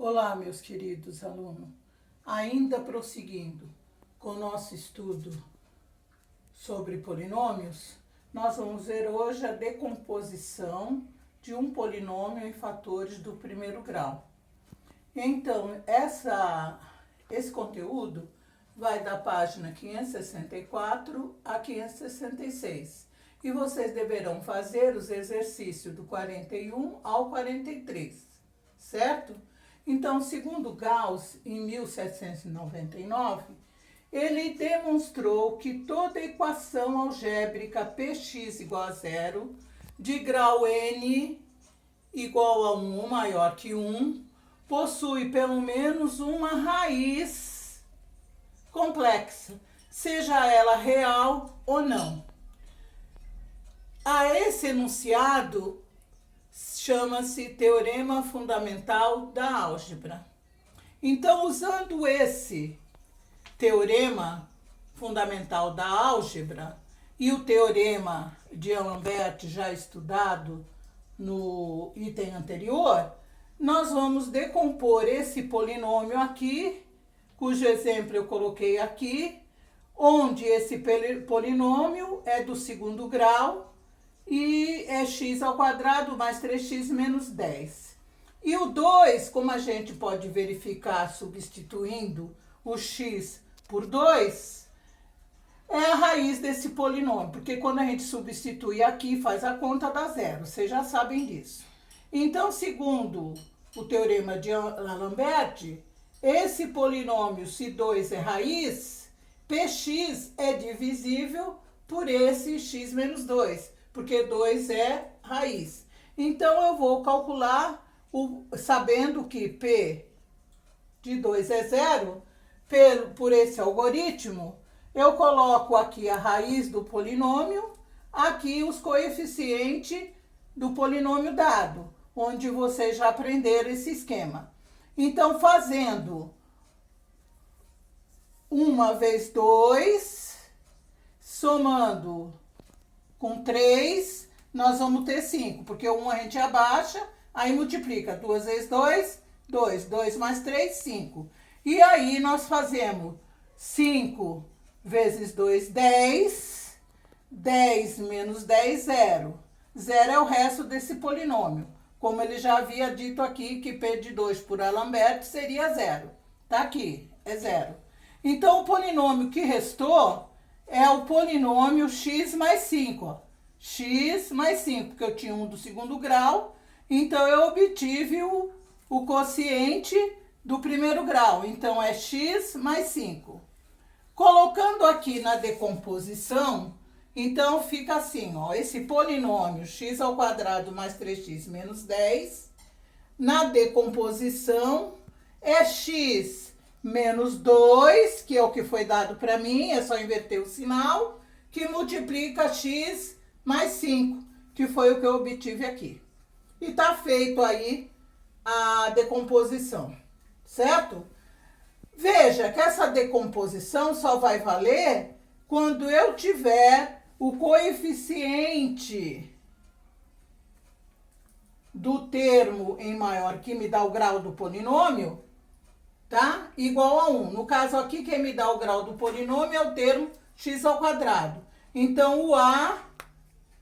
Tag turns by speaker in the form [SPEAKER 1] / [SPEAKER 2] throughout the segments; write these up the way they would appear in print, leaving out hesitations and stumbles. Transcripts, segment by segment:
[SPEAKER 1] Olá, meus queridos alunos. Ainda prosseguindo com o nosso estudo sobre polinômios, nós vamos ver hoje a decomposição de um polinômio em fatores do primeiro grau. Então, esse conteúdo vai da página 564 a 566. E vocês deverão fazer os exercícios do 41 ao 43, certo? Então, segundo Gauss, em 1799, ele demonstrou que toda equação algébrica Px igual a zero, de grau n igual a 1 ou maior que 1, possui pelo menos uma raiz complexa, seja ela real ou não. A esse enunciado chama-se Teorema Fundamental da Álgebra. Então, usando esse Teorema Fundamental da Álgebra e o Teorema de Alembert já estudado no item anterior, nós vamos decompor esse polinômio aqui, cujo exemplo eu coloquei aqui, onde esse polinômio é do segundo grau, e é x ao quadrado mais 3x menos 10. E o 2, como a gente pode verificar substituindo o x por 2, é a raiz desse polinômio, porque quando a gente substitui aqui, faz a conta, dá zero, vocês já sabem disso. Então, segundo o teorema de Alembert, esse polinômio, se 2 é raiz, px é divisível por esse x menos 2. Porque 2 é raiz. Então, eu vou calcular, sabendo que P de 2 é zero, por esse algoritmo, eu coloco aqui a raiz do polinômio, aqui os coeficientes do polinômio dado, onde vocês já aprenderam esse esquema. Então, fazendo 1 vezes 2, somando com 3, nós vamos ter 5, porque o 1 a gente abaixa, aí multiplica 2 vezes 2, 2, 2 mais 3, 5. E aí nós fazemos 5 vezes 2, 10, 10 menos 10, 0. 0 é o resto desse polinômio. Como ele já havia dito aqui, que P de 2 por Alembert seria 0. Tá aqui, é 0. Então, o polinômio que restou é o polinômio x mais 5, ó. X mais 5, porque eu tinha um do segundo grau, então eu obtive o quociente do primeiro grau, então é x mais 5. Colocando aqui na decomposição, então fica assim, ó, esse polinômio x ao quadrado mais 3x menos 10, na decomposição é x menos 2, que é o que foi dado para mim, é só inverter o sinal, que multiplica x mais 5, que foi o que eu obtive aqui. E tá feito aí a decomposição, certo? Veja que essa decomposição só vai valer quando eu tiver o coeficiente do termo em maior, que me dá o grau do polinômio, tá? Igual a 1. No caso aqui, quem me dá o grau do polinômio é o termo x ao quadrado. Então, o a,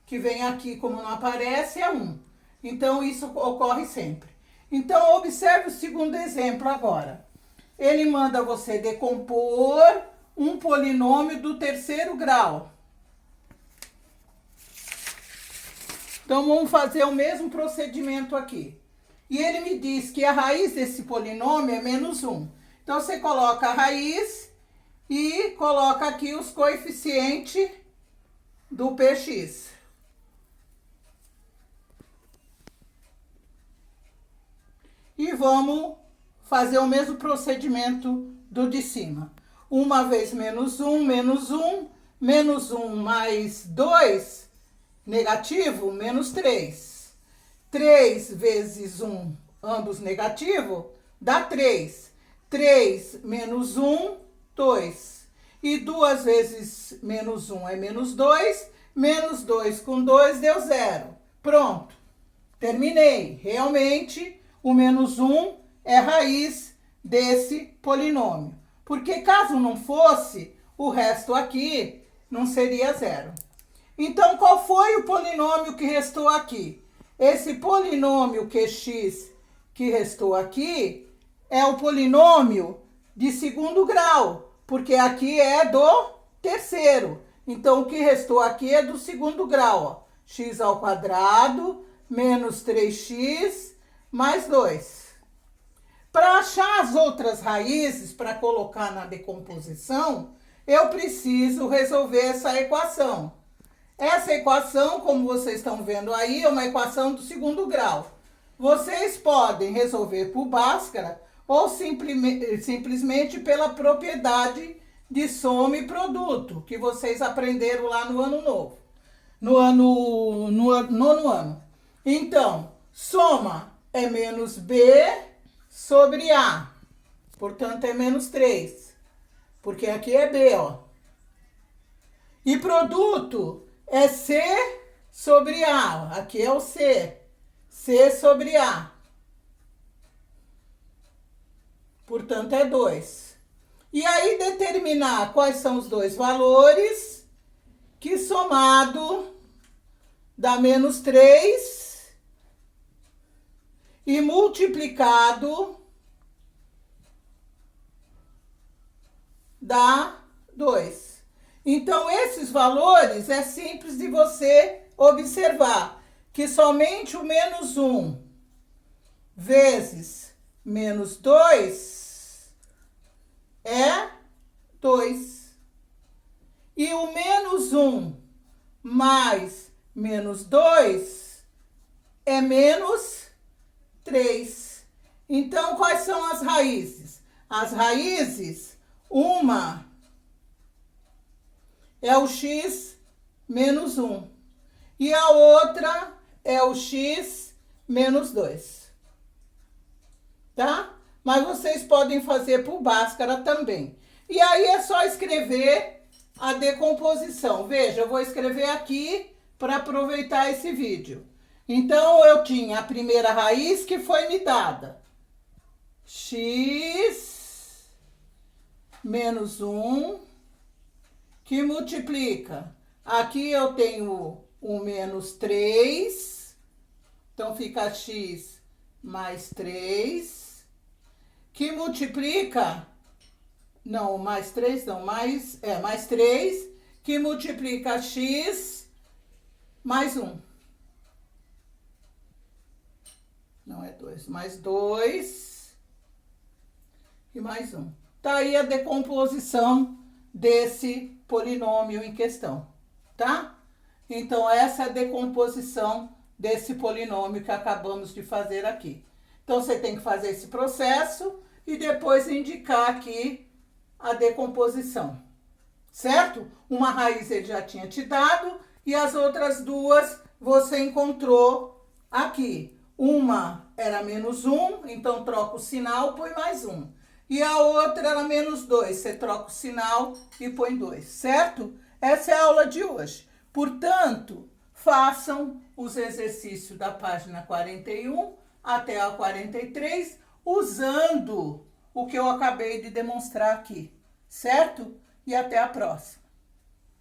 [SPEAKER 1] que vem aqui como não aparece, é 1. Então, isso ocorre sempre. Então, observe o segundo exemplo agora. Ele manda você decompor um polinômio do terceiro grau. Então, vamos fazer o mesmo procedimento aqui. E ele me diz que a raiz desse polinômio é menos 1. Então, você coloca a raiz e coloca aqui os coeficientes do px. E vamos fazer o mesmo procedimento do de cima. 1 vezes menos 1, menos 1, menos 1 mais 2, negativo, menos 3. 3 vezes 1, ambos negativo, dá 3. 3 menos 1, 2. E 2 vezes menos 1 é menos 2. Menos 2 com 2 deu 0. Pronto. Terminei. Realmente, o menos 1 é raiz desse polinômio. Porque caso não fosse, o resto aqui não seria zero. Então, qual foi o polinômio que restou aqui? Esse polinômio QX que restou aqui é o polinômio de segundo grau, porque aqui é do terceiro. Então, o que restou aqui é do segundo grau, ó. X ao quadrado menos 3x mais 2. Para achar as outras raízes, para colocar na decomposição, eu preciso resolver essa equação. Essa equação, como vocês estão vendo aí, é uma equação do segundo grau. Vocês podem resolver por Bhaskara ou simplesmente pela propriedade de soma e produto, que vocês aprenderam lá no ano novo, no nono ano. Então, soma é menos B sobre A, portanto é menos 3, porque aqui é B, ó. E produto é C sobre A, aqui é o C, C sobre A, portanto é 2. E aí determinar quais são os dois valores, que somado dá menos 3 e multiplicado dá 2. Então, esses valores é simples de você observar, que somente o menos 1 vezes menos 2 é 2. E o menos 1 mais menos 2 é menos 3. Então, quais são as raízes? As raízes, uma é o x menos 1 e a outra é o x menos 2. Tá? Mas vocês podem fazer por Bhaskara também. E aí é só escrever a decomposição. Veja, eu vou escrever aqui para aproveitar esse vídeo. Então, eu tinha a primeira raiz que foi me dada. X menos 1, que multiplica. Aqui eu tenho o menos 3, então fica x mais 3, que multiplica, não, mais 3 não, mais 3, que multiplica x mais 1. Não é 2, mais 2 e mais 1. Tá aí a decomposição desse polinômio em questão, tá? Então, essa é a decomposição desse polinômio que acabamos de fazer aqui. Então, você tem que fazer esse processo e depois indicar aqui a decomposição, certo? Uma raiz ele já tinha te dado e as outras duas você encontrou aqui. Uma era menos 1, então troca o sinal, põe mais 1. E a outra era menos 2, você troca o sinal e põe 2, certo? Essa é a aula de hoje. Portanto, façam os exercícios da página 41 até a 43, usando o que eu acabei de demonstrar aqui, certo? E até a próxima.